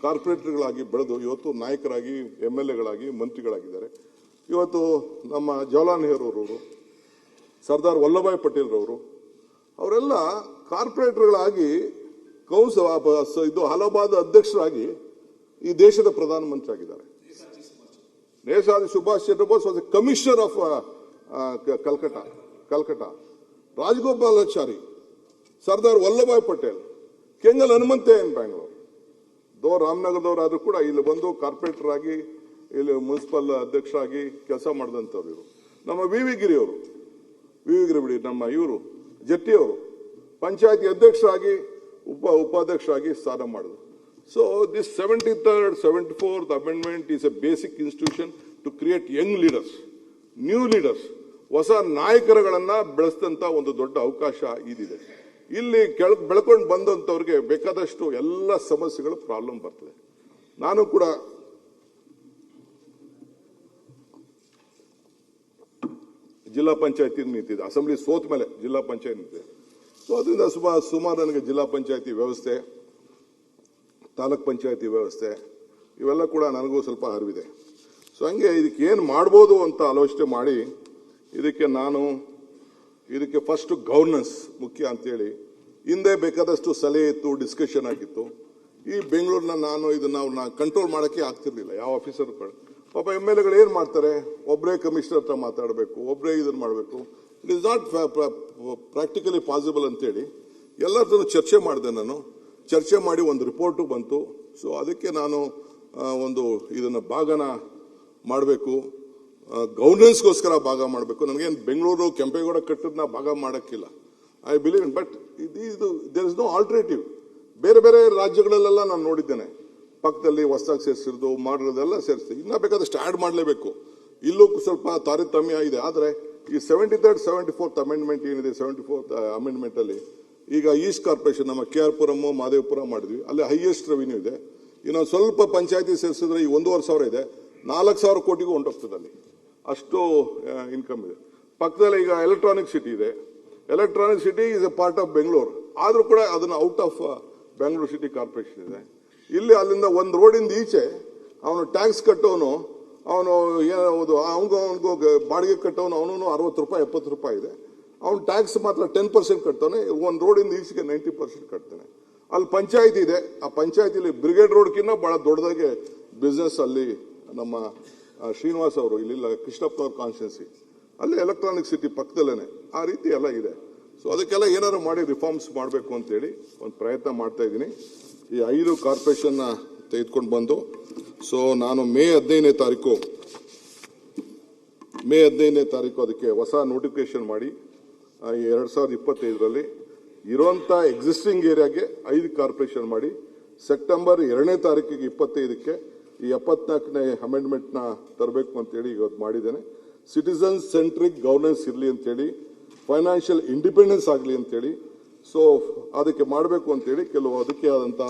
ಕಾರ್ಪೊರೇಟರ್ಗಳಾಗಿ ಬೆಳೆದು ಇವತ್ತು ನಾಯಕರಾಗಿ MLAಗಳಾಗಿ ಮಂತ್ರಿಗಳಾಗಿದ್ದಾರೆ. ಇವತ್ತು ನಮ್ಮ ಜವಾಹರ್ಲಾಲ್ ನೆಹರು ಅವರು, ಸರ್ದಾರ್ ವಲ್ಲಭಾಯ್ ಪಟೇಲ್ ರವರು, ಅವರೆಲ್ಲ ಕಾರ್ಪೊರೇಟರ್ಗಳಾಗಿ ಇದು ಅಲಹಾಬಾದ್ ಅಧ್ಯಕ್ಷರಾಗಿ ಈ ದೇಶದ ಪ್ರಧಾನಮಂತ್ರಿ ಆಗಿದ್ದಾರೆ. Netaji Subhash Chandra Bose was a commissioner of Calcutta. Rajagopalachari, Sardar Vallabhbhai Patel, Kengal ಹನುಮಂತಯ್ಯನ್ ಬ್ಯಾಂಗ್ಳೂರ್, ರಾಮನಗರದವರಾದ್ರೂ ಕೂಡ ಇಲ್ಲಿ ಬಂದು ಕಾರ್ಪೊರೇಟರ್ ಆಗಿ ಇಲ್ಲಿ ಮುನ್ಸಿಪಲ್ ಅಧ್ಯಕ್ಷರಾಗಿ ಕೆಲಸ ಮಾಡಿದಂಥವ್ರು ಇವರು. ನಮ್ಮ ವಿ ವಿ ಗಿರಿ ಬಿಡಿ, ನಮ್ಮ ಇವರು ಜಟ್ಟಿ ಅವರು ಪಂಚಾಯತಿ ಅಧ್ಯಕ್ಷರಾಗಿ ಉಪಾಧ್ಯಕ್ಷರಾಗಿ ಸ್ಥಾನ ಮಾಡಿದ್ರು. So this 73rd, 74th amendment is a basic institution to create young leaders, new leaders, ಹೊಸ ನಾಯಕರುಗಳನ್ನ ಬೆಳೆಸಿದಂತ ಒಂದು ದೊಡ್ಡ ಅವಕಾಶ ಇದಿದೆ. ಇಲ್ಲಿ ಬೆಳ್ಕೊಂಡು ಬಂದಂತವ್ರಿಗೆ ಬೇಕಾದಷ್ಟು ಎಲ್ಲ ಸಮಸ್ಯೆಗಳು ಪ್ರಾಬ್ಲಮ್ ಬರ್ತದೆ. ನಾನು ಕೂಡ ಜಿಲ್ಲಾ ಪಂಚಾಯತಿ ನಿಂತಿದ್ದೆ, ಅಸೆಂಬ್ಲಿ ಸೋತ ಮೇಲೆ ಜಿಲ್ಲಾ ಪಂಚಾಯತ್ ನಿಂತಿದೆ. ಸೊ ಅದರಿಂದ ಸುಮಾರು ನನಗೆ ಜಿಲ್ಲಾ ಪಂಚಾಯತಿ ವ್ಯವಸ್ಥೆ, ತಾಲೂಕ್ ಪಂಚಾಯತಿ ವ್ಯವಸ್ಥೆ ಇವೆಲ್ಲ ಕೂಡ ನನಗೂ ಸ್ವಲ್ಪ ಅರಿವಿದೆ. ಸೊ ಹಂಗೆ ಇದಕ್ಕೆ ಏನು ಮಾಡ್ಬೋದು ಅಂತ ಆಲೋಚನೆ ಮಾಡಿ ಇದಕ್ಕೆ ಫಸ್ಟ್ ಗವರ್ನೆನ್ಸ್ ಮುಖ್ಯ ಅಂತೇಳಿ ಹಿಂದೆ ಬೇಕಾದಷ್ಟು ಸಲಹೆ ಇತ್ತು, ಡಿಸ್ಕಷನ್ ಆಗಿತ್ತು. ಈ ಬೆಂಗಳೂರಿನ ಇದನ್ನ ಕಂಟ್ರೋಲ್ ಮಾಡೋಕ್ಕೆ ಆಗ್ತಿರ್ಲಿಲ್ಲ. ಯಾವ ಆಫೀಸರ್ ಪಾಪ MLAಗಳು ಏನು ಮಾಡ್ತಾರೆ, ಒಬ್ಬರೇ ಕಮಿಷನರ್ ಹತ್ರ ಮಾತಾಡಬೇಕು, ಒಬ್ಬರೇ ಇದನ್ನ ಮಾಡಬೇಕು. It is not practically possible ಅಂತೇಳಿ ಎಲ್ಲರದ್ದು ಚರ್ಚೆ ಮಾಡಿದೆ. ಚರ್ಚೆ ಮಾಡಿ ಒಂದು ರಿಪೋರ್ಟು ಬಂತು. ಸೊ ಅದಕ್ಕೆ ನಾನು ಇದನ್ನ ಭಾಗನ ಮಾಡಬೇಕು, ಗವರ್ನೆನ್ಸ್ಗೋಸ್ಕರ ಭಾಗ ಮಾಡಬೇಕು. ನನಗೇನು ಬೆಂಗಳೂರು ಕೆಂಪೇಗೌಡ ಕಟ್ಟದನ್ನ ಭಾಗ ಮಾಡೋಕ್ಕಿಲ್ಲ. I believe in, but there is no alternative. ಬೇರೆ ಬೇರೆ ರಾಜ್ಯಗಳಲ್ಲೆಲ್ಲ ನಾನು ನೋಡಿದ್ದೇನೆ, ಪಕ್ಕದಲ್ಲಿ ಹೊಸದಾಗಿ ಸೇರಿಸಿರೋದು ಮಾಡಿರೋದೆಲ್ಲ ಸೇರಿಸಿ, ಇನ್ನ ಬೇಕಾದಷ್ಟು ಆ್ಯಡ್ ಮಾಡಲೇಬೇಕು. ಇಲ್ಲೂ ಸ್ವಲ್ಪ ತಾರತಮ್ಯ ಇದೆ. ಆದರೆ ಈ 73rd, 74th ಅಮೆಂಡ್ಮೆಂಟ್ ಏನಿದೆ, 74th ಅಮೆಂಡ್ಮೆಂಟ್ ಅಲ್ಲಿ ಈಗ ಈಸ್ಟ್ ಕಾರ್ಪೊರೇಷನ್ ನಮ್ಮ KR ಪುರಂ, ಮಾದೇವಪುರ ಮಾಡಿದ್ವಿ, ಅಲ್ಲಿ ಹೈಯೆಸ್ಟ್ ರೆವಿನ್ಯೂ ಇದೆ. ಇನ್ನೊಂದು ಸ್ವಲ್ಪ ಪಂಚಾಯತಿ ಸೇರಿಸಿದ್ರೆ ಈ 1,500 ಇದೆ, 4,000 ಕೋಟಿಗೂ ಹೊಂಟೋಗ್ತದೆ ಅಲ್ಲಿ, ಅಷ್ಟು ಇನ್ಕಮ್ ಇದೆ. ಪಕ್ಕದಲ್ಲಿ ಈಗ ಎಲೆಕ್ಟ್ರಾನಿಕ್ ಸಿಟಿ ಇದೆ. Electronic city is A part of Bengaluru, ಆದ್ರೂ ಕೂಡ ಅದನ್ನ out of Bengaluru city corporation ಇದೆ. ಇಲ್ಲಿ ಅಲ್ಲಿಂದ ಒಂದು ರೋಡಿಂದ ಈಚೆ ಅವನು ಟ್ಯಾಕ್ಸ್ ಕಟ್ಟೋನು, ಅವನಿಗೂ ಬಾಡಿಗೆ ಕಟ್ಟೋನು, ಅವನು 60 ರೂಪಾಯಿ 70 ರೂಪಾಯಿ ಇದೆ. ಅವ್ನು ಟ್ಯಾಕ್ಸ್ ಮಾತ್ರ 10% ಕಟ್ತಾನೆ. ಒಂದು ರೋಡಿಂದ ಈಚೆಗೆ 90% ಕಟ್ತಾನೆ. ಅಲ್ಲಿ ಪಂಚಾಯತಿ ಇದೆ, ಆ ಪಂಚಾಯತಿಲಿ ಬ್ರಿಗೇಡ್ ರೋಡ್ಕಿನ್ನ ಬಹಳ ದೊಡ್ಡದಾಗಿ ಬಿಸ್ನೆಸ್ ಅಲ್ಲಿ ನಮ್ಮ ಶ್ರೀನಿವಾಸ್ ಅವರು ಇಲ್ಲಿಲ್ಲ, ಕೃಷ್ಣಪ್ಪನವ್ರ ಕಾನ್ಸ್ಟಿಟ್ಯೂನ್ಸಿ, ಅಲ್ಲಿ ಎಲೆಕ್ಟ್ರಾನಿಕ್ ಸಿಟಿ ಪಕ್ಕದಲ್ಲೇನೆ ಆ ರೀತಿ ಎಲ್ಲ ಇದೆ. ಸೊ ಅದಕ್ಕೆಲ್ಲ ಏನಾದ್ರು ಮಾಡಿ ರಿಫಾರ್ಮ್ಸ್ ಮಾಡಬೇಕು ಅಂತೇಳಿ ಒಂದು ಪ್ರಯತ್ನ ಮಾಡ್ತಾ ಇದ್ದೀನಿ. ಈ 5 ಕಾರ್ಪೊರೇಷನ್ನ ತೆಗೆದುಕೊಂಡು ಬಂದು, ಸೊ ನಾನು ಮೇ 15ನೇ ತಾರೀಕು ಅದಕ್ಕೆ ಹೊಸ ನೋಟಿಫಿಕೇಶನ್ ಮಾಡಿ 2025ರಲ್ಲಿ ಇರುವಂಥ ಎಕ್ಸಿಸ್ಟಿಂಗ್ ಏರಿಯಾಗೆ 5 ಕಾರ್ಪೊರೇಷನ್ ಮಾಡಿ ಸೆಪ್ಟೆಂಬರ್ 2ನೇ ತಾರೀಕಿಗೆ 25ಕ್ಕೆ ಈ 74ನೇ ಅಮೆಂಡ್ಮೆಂಟ್ನ ತರಬೇಕು ಅಂತೇಳಿ ಇವತ್ತು ಮಾಡಿದ್ದೇನೆ. ಸಿಟಿಸನ್ ಸೆಂಟ್ರಿಕ್ ಗವರ್ನೆನ್ಸ್ ಇರಲಿ ಅಂತೇಳಿ, ಫೈನಾನ್ಷಿಯಲ್ ಇಂಡಿಪೆಂಡೆನ್ಸ್ ಆಗಲಿ ಅಂತೇಳಿ, ಸೊ ಅದಕ್ಕೆ ಮಾಡಬೇಕು ಅಂತೇಳಿ ಕೆಲವು ಅದಕ್ಕೆ ಆದಂಥ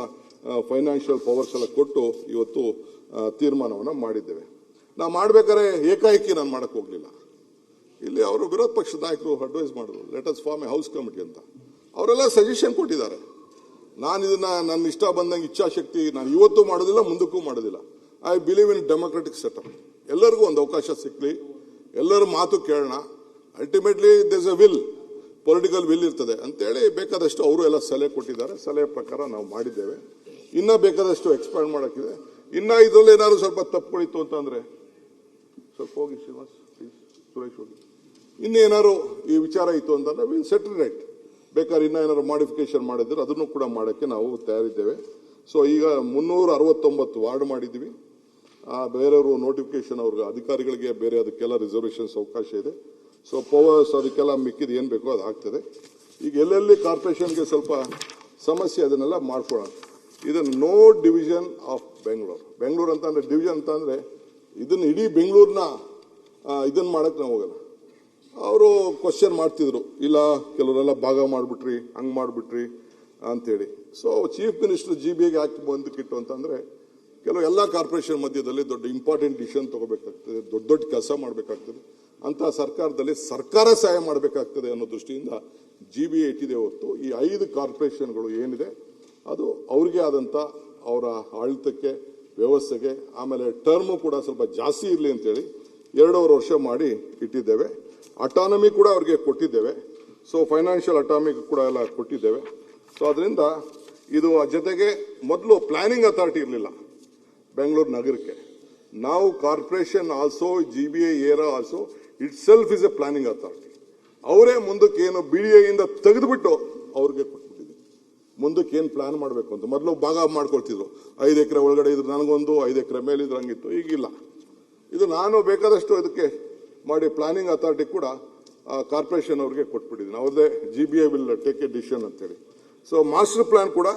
ಫೈನಾನ್ಷಿಯಲ್ ಪವರ್ಸ್ ಎಲ್ಲ ಕೊಟ್ಟು ಇವತ್ತು ತೀರ್ಮಾನವನ್ನು ಮಾಡಿದ್ದೇವೆ. ನಾವು ಮಾಡ್ಬೇಕಾದ್ರೆ ಏಕಾಏಕಿ ನಾನು ಮಾಡಕ್ಕೆ ಹೋಗಲಿಲ್ಲ. ಇಲ್ಲಿ ಅವರು ವಿರೋಧ ಪಕ್ಷದ ನಾಯಕರು ಅಡ್ವೈಸ್ ಮಾಡಿದ್ರು, let us form a house committee ಅಂತ. ಅವರೆಲ್ಲ ಸಜೆಷನ್ ಕೊಟ್ಟಿದ್ದಾರೆ. ನಾನು ಇದನ್ನ ನನ್ನ ಇಷ್ಟ ಬಂದಂಗೆ ಇಚ್ಛಾಶಕ್ತಿ ನಾನು ಇವತ್ತು ಮಾಡೋದಿಲ್ಲ, ಮುಂದಕ್ಕೂ ಮಾಡೋದಿಲ್ಲ. I believe in democratic setup. ಎಲ್ಲರಿಗೂ ಒಂದು ಅವಕಾಶ ಸಿಕ್ಕಲಿ, ಎಲ್ಲರ ಮಾತು ಕೇಳೋಣ. Ultimately there's a will, political will ಇರ್ತದೆ ಅಂತೇಳಿ ಬೇಕಾದಷ್ಟು ಅವರು ಎಲ್ಲ ಸಲಹೆ ಕೊಟ್ಟಿದ್ದಾರೆ. ಸಲಹೆ ಪ್ರಕಾರ ನಾವು ಮಾಡಿದ್ದೇವೆ. ಇನ್ನೂ ಬೇಕಾದಷ್ಟು ಎಕ್ಸ್ಪ್ಯಾಂಡ್ ಮಾಡೋಕ್ಕಿದೆ. ಇನ್ನು ಇದರಲ್ಲಿ ಏನಾದ್ರು ಸ್ವಲ್ಪ ತಪ್ಪುಗಳಿತ್ತು ಅಂತಂದ್ರೆ ಸ್ವಲ್ಪ ಹೋಗಿ ಶ್ರೀನಿವಾಸ್ ಪ್ಲೀಸ್, ಸುರೇಶ್ ಹೋಗಿ, ಇನ್ನೇನಾದ್ರು ಈ ವಿಚಾರ ಇತ್ತು ಅಂತಂದ್ರೆ ವಿಲ್ ಸೆಟಲ್ ರೈಟ್. ಬೇಕಾದ್ರೆ ಇನ್ನೂ ಏನಾದ್ರು ಮಾಡಿಫಿಕೇಶನ್ ಮಾಡಿದ್ರೆ ಅದನ್ನು ಕೂಡ ಮಾಡೋಕ್ಕೆ ನಾವು ತಯಾರಿದ್ದೇವೆ. ಸೊ ಈಗ 369 ವಾರ್ಡ್ ಮಾಡಿದ್ದೀವಿ. ಬೇರೆಯವರು ನೋಟಿಫಿಕೇಶನ್ ಅವ್ರಿಗೆ ಅಧಿಕಾರಿಗಳಿಗೆ ಬೇರೆ ಅದಕ್ಕೆಲ್ಲ ರಿಸರ್ವೇಷನ್ಸ್ ಅವಕಾಶ ಇದೆ. ಸೊ ಪವರ್ಸ್ ಅದಕ್ಕೆಲ್ಲ ಮಿಕ್ಕಿದ್ದು ಏನು ಬೇಕೋ ಅದು ಆಗ್ತದೆ. ಈಗ ಎಲ್ಲೆಲ್ಲಿ ಕಾರ್ಪೊರೇಷನ್ಗೆ ಸ್ವಲ್ಪ ಸಮಸ್ಯೆ ಅದನ್ನೆಲ್ಲ ಮಾಡ್ಕೊಳ್ಳೋಣ. ಇದನ್ನು ನೋ ಡಿವಿಷನ್ ಆಫ್ ಬೆಂಗಳೂರು ಅಂತ ಅಂದರೆ ಡಿವಿಷನ್ ಅಂತ ಅಂದರೆ ಇದನ್ನು ಇಡೀ ಬೆಂಗಳೂರನ್ನ ಇದನ್ನು ಮಾಡೋಕ್ಕೆ ನಾವು ಹೋಗಲ್ಲ. ಅವರು ಕ್ವಶನ್ ಮಾಡ್ತಿದ್ರು, ಇಲ್ಲ ಕೆಲವರೆಲ್ಲ ಭಾಗ ಮಾಡಿಬಿಟ್ರಿ, ಹಂಗೆ ಮಾಡಿಬಿಟ್ರಿ ಅಂತೇಳಿ. ಸೊ ಚೀಫ್ ಮಿನಿಸ್ಟರ್ GBAಗೆ ಯಾಕೆ ಬಂದಕ್ಕಿಟ್ಟು ಅಂತಂದರೆ ಕೆಲವು ಎಲ್ಲ ಕಾರ್ಪೊರೇಷನ್ ಮಧ್ಯದಲ್ಲಿ ದೊಡ್ಡ ಇಂಪಾರ್ಟೆಂಟ್ ಡಿಸಿಷನ್ ತಗೋಬೇಕಾಗ್ತದೆ, ದೊಡ್ಡ ದೊಡ್ಡ ಕೆಲಸ ಮಾಡಬೇಕಾಗ್ತದೆ. ಅಂತ ಸರ್ಕಾರದಲ್ಲಿ ಸರ್ಕಾರ ಸಹಾಯ ಮಾಡಬೇಕಾಗ್ತದೆ ಅನ್ನೋ ದೃಷ್ಟಿಯಿಂದ GBA ಇಟ್ಟಿದೆ ಹೊರತು ಈ 5 ಕಾರ್ಪೊರೇಷನ್ಗಳು ಏನಿದೆ ಅದು ಅವ್ರಿಗೆ ಆದಂಥ ಅವರ ಆಡಳಿತಕ್ಕೆ, ವ್ಯವಸ್ಥೆಗೆ, ಆಮೇಲೆ ಟರ್ಮು ಕೂಡ ಸ್ವಲ್ಪ ಜಾಸ್ತಿ ಇರಲಿ ಅಂತೇಳಿ 2.5 ವರ್ಷ ಮಾಡಿ ಇಟ್ಟಿದ್ದೇವೆ. ಅಟಾನಮಿ ಕೂಡ ಅವ್ರಿಗೆ ಕೊಟ್ಟಿದ್ದೇವೆ. ಸೊ ಫೈನಾನ್ಷಿಯಲ್ ಅಟಾನಮಿ ಕೂಡ ಎಲ್ಲ ಕೊಟ್ಟಿದ್ದೇವೆ. ಸೊ ಅದರಿಂದ ಇದು ಜೊತೆಗೆ ಮೊದಲು ಪ್ಲಾನಿಂಗ್ ಅಥಾರಿಟಿ ಇರಲಿಲ್ಲ ಬೆಂಗಳೂರು ನಗರಕ್ಕೆ. ನಾವು corporation also GBA Era also it self is A planning authority. ಅವರೇ ಮುಂದಕ್ಕೆ ಏನು BDA ಇಂದ ತೆಗೆದುಬಿಟ್ಟು ಅವ್ರಿಗೆ ಕೊಟ್ಬಿಟ್ಟಿದ್ವಿ. ಮುಂದಕ್ಕೆ ಏನು ಪ್ಲಾನ್ ಮಾಡಬೇಕು ಅಂತ ಮೊದಲು ಭಾಗ ಮಾಡ್ಕೊಳ್ತಿದ್ರು. 5 ಎಕರೆ ಒಳಗಡೆ ಇದ್ರು ನನಗೊಂದು, 5 ಎಕರೆ ಮೇಲೆ ಇದ್ರು ಹಂಗಿತ್ತು. ಈಗಿಲ್ಲ. ಇದು ನಾನು ಬೇಕಾದಷ್ಟು ಇದಕ್ಕೆ ಮಾಡಿ ಪ್ಲಾನಿಂಗ್ ಅಥಾರಿಟಿ ಕೂಡ ಕಾರ್ಪೊರೇಷನ್ ಅವ್ರಿಗೆ ಕೊಟ್ಬಿಟ್ಟಿದ್ದೀನಿ. ಅವ್ರದ್ದೇ GBA will take A decision ಅಂತೇಳಿ. ಸೊ ಮಾಸ್ಟರ್ ಪ್ಲಾನ್ ಕೂಡ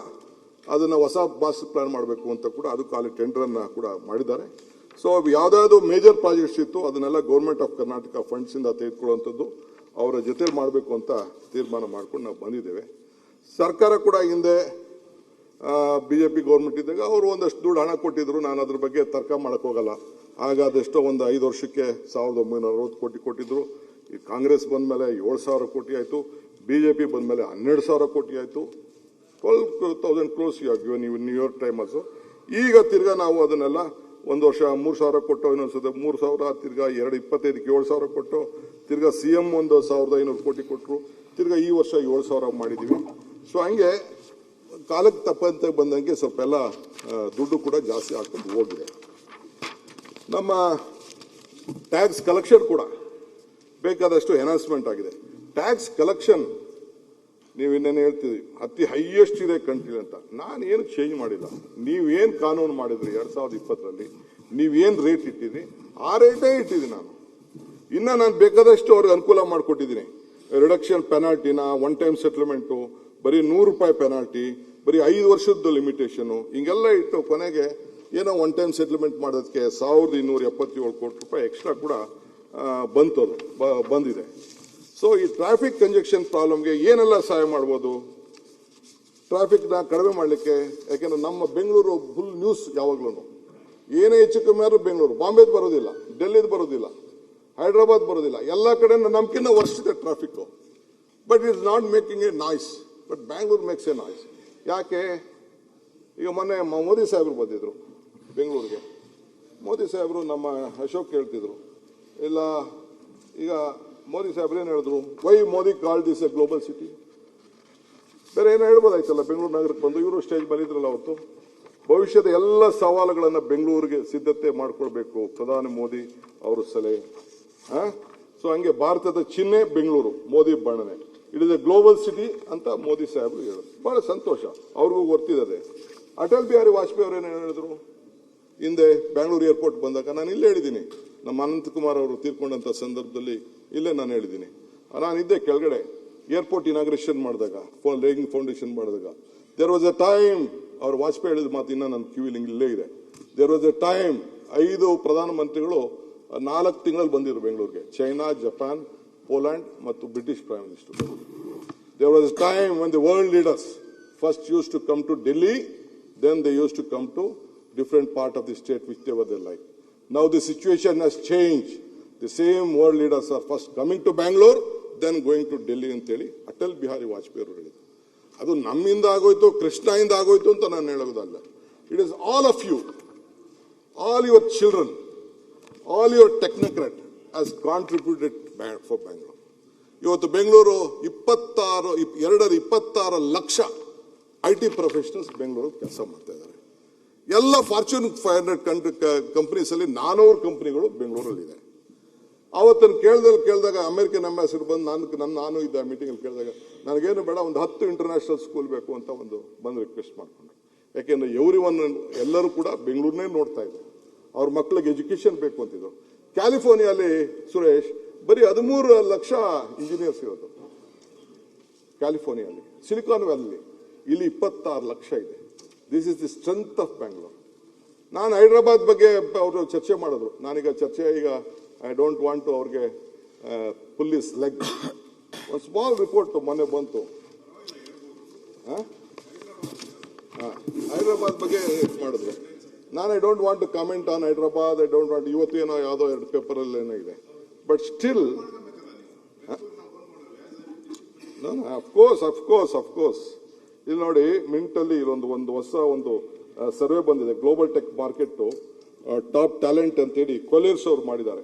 ಅದನ್ನು ಹೊಸ ಮಾಸ್ಟರ್ ಪ್ಲಾನ್ ಮಾಡಬೇಕು ಅಂತ ಕೂಡ ಅದಕ್ಕೆ ಅಲ್ಲಿ ಟೆಂಡರನ್ನು ಕೂಡ ಮಾಡಿದ್ದಾರೆ. ಸೊ ಯಾವುದಾದ್ರು ಮೇಜರ್ ಪ್ರಾಜೆಕ್ಟ್ಸ್ ಇತ್ತು ಅದನ್ನೆಲ್ಲ ಗೌರ್ಮೆಂಟ್ ಆಫ್ ಕರ್ನಾಟಕ ಫಂಡ್ಸಿಂದ ತೆಗೆದುಕೊಳ್ಳುವಂಥದ್ದು ಅವರ ಜೊತೆ ಮಾಡಬೇಕು ಅಂತ ತೀರ್ಮಾನ ಮಾಡ್ಕೊಂಡು ನಾವು ಬಂದಿದ್ದೇವೆ. ಸರ್ಕಾರ ಕೂಡ ಹಿಂದೆ BJP ಗೌರ್ಮೆಂಟ್ ಇದ್ದಾಗ ಅವರು ಒಂದಷ್ಟು ದುಡ್ಡು ಹಣ ಕೊಟ್ಟಿದ್ರು. ನಾನು ಅದ್ರ ಬಗ್ಗೆ ತರ್ಕ ಮಾಡಕ್ಕೆ ಹೋಗಲ್ಲ. ಆಗ ಅದೆಷ್ಟೋ ಒಂದು 5 ವರ್ಷಕ್ಕೆ 1960 ಕೋಟಿ ಕೊಟ್ಟಿದ್ರು. ಈ ಕಾಂಗ್ರೆಸ್ ಬಂದ ಮೇಲೆ 7,000 ಕೋಟಿ ಆಯಿತು. BJP ಬಂದ ಮೇಲೆ 12,000 ಕೋಟಿ ಆಯಿತು. 12,000 crores you have given in your time also. ಈಗ ತಿರ್ಗಾ ನಾವು ಅದನ್ನೆಲ್ಲ ಒಂದು ವರ್ಷ 3,000 ಕೊಟ್ಟು, ಇನ್ನೊಂದ್ಸದ 3,000, ತಿರ್ಗಾ 2025ಕ್ಕೆ 7,000 ಕೊಟ್ಟು, ತಿರ್ಗಾ CM 1,500 ಕೋಟಿ ಕೊಟ್ಟರು, ತಿರ್ಗಾ ಈ ವರ್ಷ 7,000 ಮಾಡಿದ್ದೀವಿ. ಸೊ ಹಂಗೆ ಕಾಲಕ್ಕೆ ತಪ್ಪಂತೆ ಬಂದಂಗೆ ಸ್ವಲ್ಪ ಎಲ್ಲ ದುಡ್ಡು ಕೂಡ ಜಾಸ್ತಿ ಆಗ್ಕೊಂಡು ಹೋಗಿದೆ. ನಮ್ಮ ಟ್ಯಾಕ್ಸ್ ಕಲೆಕ್ಷನ್ ಕೂಡ ಬೇಕಾದಷ್ಟು ಎನ್ಹಾನ್ಸ್ಮೆಂಟ್ ಆಗಿದೆ. ಟ್ಯಾಕ್ಸ್ ಕಲೆಕ್ಷನ್ ನೀವು ಇನ್ನೇನು ಹೇಳ್ತೀವಿ ಅತಿ ಹೈಯೆಸ್ಟ್ ಇದೆ ಕಂಟ್ರಿ ಅಂತ. ನಾನು ಏನು ಚೇಂಜ್ ಮಾಡಿಲ್ಲ. ನೀವೇನು ಕಾನೂನು ಮಾಡಿದ್ರಿ 2020ರಲ್ಲಿ, ನೀವೇನು ರೇಟ್ ಇಟ್ಟಿದ್ರಿ ಆ ರೇಟೇ ಇಟ್ಟಿದ್ದೀನಿ ನಾನು. ಇನ್ನು ನಾನು ಬೇಕಾದಷ್ಟು ಅವ್ರಿಗೆ ಅನುಕೂಲ ಮಾಡಿಕೊಟ್ಟಿದ್ದೀನಿ. ರಿಡಕ್ಷನ್ ಪೆನಾಲ್ಟಿನ, ಒನ್ ಟೈಮ್ ಸೆಟ್ಲ್ಮೆಂಟು, ಬರೀ 100 ರೂಪಾಯಿ ಪೆನಾಲ್ಟಿ, ಬರೀ 5 ವರ್ಷದ್ದು ಲಿಮಿಟೇಷನು, ಹಿಂಗೆಲ್ಲ ಇಟ್ಟು ಕೊನೆಗೆ ಏನೋ ಒನ್ ಟೈಮ್ ಸೆಟ್ಲ್ಮೆಂಟ್ ಮಾಡೋದಕ್ಕೆ 1,277 ಕೋಟಿ ರೂಪಾಯಿ ಎಕ್ಸ್ಟ್ರಾ ಕೂಡ ಬಂದಿದೆ. ಸೊ ಈ ಟ್ರಾಫಿಕ್ ಕಂಜೆಕ್ಷನ್ ಪ್ರಾಬ್ಲಮ್ಗೆ ಏನೆಲ್ಲ ಸಹಾಯ ಮಾಡ್ಬೋದು, ಟ್ರಾಫಿಕ್ನ ಕಡಿಮೆ ಮಾಡಲಿಕ್ಕೆ. ಯಾಕೆಂದ್ರೆ ನಮ್ಮ ಬೆಂಗಳೂರು ಫುಲ್ ನ್ಯೂಸ್ ಯಾವಾಗ್ಲೂ ಏನೇ ಹೆಚ್ಚು ಕಮ್ಮಿ ಆದ್ರೂ ಬೆಂಗಳೂರು, ಬಾಂಬೆದು ಬರೋದಿಲ್ಲ, ಡೆಲ್ಲಿದು ಬರೋದಿಲ್ಲ, ಹೈದರಾಬಾದ್ ಬರೋದಿಲ್ಲ, ಎಲ್ಲ ಕಡೆ ನಮ್ಗಿಂತ ವರ್ಷ ಇದೆ traffic. But it's not making A noise. But Bangalore makes A noise. ಯಾಕೆ? ಈಗ ಮೊನ್ನೆ ಮೋದಿ ಸಾಹೇಬರು ಬಂದಿದ್ರು ಬೆಂಗಳೂರಿಗೆ. ಮೋದಿ ಸಾಹೇಬರು ನಮ್ಮ ಅಶೋಕ್ ಹೇಳ್ತಿದ್ರು, ಇಲ್ಲ ಈಗ ಮೋದಿ ಸಾಹೇಬ್ರು ಏನು ಹೇಳಿದ್ರು, why Modi call this a global city. ಬೇರೆ ಏನೋ ಹೇಳ್ಬೋದಾಯ್ತಲ್ಲ ಬೆಂಗಳೂರು ನಗರಕ್ಕೆ ಬಂದು. ಇವರು ಸ್ಟೇಜ್ ಬಂದಿದ್ರಲ್ಲ ಅವತ್ತು. ಭವಿಷ್ಯದ ಎಲ್ಲ ಸವಾಲುಗಳನ್ನು ಬೆಂಗಳೂರಿಗೆ ಸಿದ್ಧತೆ ಮಾಡ್ಕೊಳ್ಬೇಕು ಪ್ರಧಾನಿ ಮೋದಿ ಅವರು ಸಲಹೆ. ಸೊ ಹಂಗೆ ಭಾರತದ ಚಿಹ್ನೆ ಬೆಂಗಳೂರು, ಮೋದಿ ಬಣ್ಣನೆ. It is A global city ಅಂತ ಮೋದಿ ಸಾಹೇಬರು ಹೇಳಿದ್ರು. ಬಹಳ ಸಂತೋಷ, ಅವ್ರಿಗೂ ಗೊತ್ತಿದೆ. ಅಟಲ್ ಬಿಹಾರಿ ವಾಜಪೇಯಿ ಅವರು ಏನು ಹೇಳಿದ್ರು ಹಿಂದೆ ಬ್ಯಾಂಗ್ಳೂರು ಏರ್ಪೋರ್ಟ್ ಬಂದಾಗ? ನಾನು ಇಲ್ಲೇ ಹೇಳಿದ್ದೀನಿ, ನಮ್ಮ ಅನಂತಕುಮಾರ್ ಅವರು ತೀರ್ಕೊಂಡಂಥ ಸಂದರ್ಭದಲ್ಲಿ ಇಲ್ಲೇ ನಾನು ಹೇಳಿದ್ದೀನಿ. ನಾನಿದ್ದೆ ಕೆಳಗಡೆ ಏರ್ಪೋರ್ಟ್ ಇನಾಗ್ರೇಷನ್ ಮಾಡಿದಾಗ, ಲೇಯಿಂಗ್ ಫೌಂಡೇಶನ್ ಮಾಡಿದಾಗ, ದೇರ್ ವಾಸ್ ಎ ಟೈಮ್, ಅವ್ರು ವಾಜಪೇಯಿ ಹೇಳಿದ ಮಾತು ಇನ್ನ ನನ್ನ ಕಿವಿಲಿ ಇಲ್ಲೇ ಇದೆ. ದೇರ್ ವಾಸ್ ಎ ಟೈಮ್ 5 ಪ್ರಧಾನಮಂತ್ರಿಗಳು 4 ತಿಂಗಳಲ್ಲಿ ಬಂದಿದ್ರು ಬೆಂಗಳೂರಿಗೆ. ಚೈನಾ, ಜಪಾನ್, ಪೋಲ್ಯಾಂಡ್ ಮತ್ತು British prime minister. There was a time when the world leaders first used to come to Delhi, then they used to come to different part of the state whichever they like. Now the situation has changed. The same world leaders are first coming to Bangalore, then going to Delhi ಅಂತೇಳಿ ಅಟಲ್ ಬಿಹಾರಿ ವಾಜಪೇಯಿ ಅವರು ಹೇಳಿದ್ರು. ಅದು ನಮ್ಮಿಂದ ಆಗೋಯ್ತು, ಕೃಷ್ಣಯಿಂದ ಆಗೋಯ್ತು ಅಂತ ನಾನು ಹೇಳೋದಲ್ಲ. It is all of you, all your children, all your technocrat has contributed for Bangalore. ಇವತ್ತು ಬೆಂಗಳೂರು 26 ಲಕ್ಷ IT ಪ್ರೊಫೆಷನಲ್ಸ್ ಬೆಂಗಳೂರು ಕೆಲಸ ಮಾಡ್ತಾ ಇದ್ದಾರೆ. ಎಲ್ಲ ಫಾರ್ಚೂನ್ 500 ಕಂಪನೀಸ್ ಅಲ್ಲಿ 400 ಕಂಪನಿಗಳು ಬೆಂಗಳೂರಲ್ಲಿ ಇದೆ. ಅವತ್ತನ್ನು ಕೇಳಿದಾಗ ಅಮೆರಿಕನ್ ಅಂಬಾಸಿಡರ್ ಬಂದು ನಾನು ಇದ್ದ ಮೀಟಿಂಗ್ ಅಲ್ಲಿ ಕೇಳಿದಾಗ ನನಗೇನು ಬೇಡ, ಒಂದು 10 ಇಂಟರ್ನ್ಯಾಷನಲ್ ಸ್ಕೂಲ್ ಬೇಕು ಅಂತ ಬಂದು ರಿಕ್ವೆಸ್ಟ್ ಮಾಡ್ಕೊಂಡ್ರು. ಯಾಕೆಂದ್ರೆ ಎಲ್ಲರೂ ಕೂಡ ಬೆಂಗಳೂರನ್ನೇ ನೋಡ್ತಾ ಇದ್ದಾರೆ, ಅವ್ರ ಮಕ್ಕಳಿಗೆ ಎಜುಕೇಶನ್ ಬೇಕು ಅಂತಿದ್ರು. ಕ್ಯಾಲಿಫೋರ್ನಿಯಾಲಿ ಸುರೇಶ್ ಬರೀ 13 ಲಕ್ಷ ಇಂಜಿನಿಯರ್ಸ್ ಇರೋದು ಕ್ಯಾಲಿಫೋರ್ನಿಯಾಲಿ. ಸಿಲಿಕಾನ್ ವ್ಯಾಲಿ ಇಲ್ಲಿ 26 ಲಕ್ಷ ಇದೆ. This is the strength of Bangalore. ನಾನು ಹೈದರಾಬಾದ್ ಬಗ್ಗೆ ಅವರು ಚರ್ಚೆ ಮಾಡಿದ್ರು. ನಾನೀಗ ಐ ಡೋಂಟ್ ವಾಂಟ್ ಟು ಅವ್ರಿಗೆ ಪೊಲೀಸ್ ಲೆಗ್. ಒಂದು ಸ್ಮಾಲ್ ರಿಪೋರ್ಟ್ ಮೊನ್ನೆ ಬಂತು, ಹೈದರಾಬಾದ್ ಬಗ್ಗೆ ಮಾಡಿದ್ರು. ನಾನು I don't want to comment on Hyderabad. I don't want, ಇವತ್ತು ಏನೋ ಯಾವುದೋ 2 ಪೇಪರಲ್ಲಿ ಏನೋ ಇದೆ. ಬಟ್ ಸ್ಟಿಲ್ ಅಫ್ಕೋರ್ಸ್ ಇಲ್ಲಿ ನೋಡಿ, ಮಿಂಟಲ್ಲಿ ಒಂದು ಹೊಸ ಸರ್ವೆ ಬಂದಿದೆ, global tech market top talent ಅಂತೇಳಿ ಕೊಲೇರ್ಸ್ ಅವ್ರು ಮಾಡಿದ್ದಾರೆ.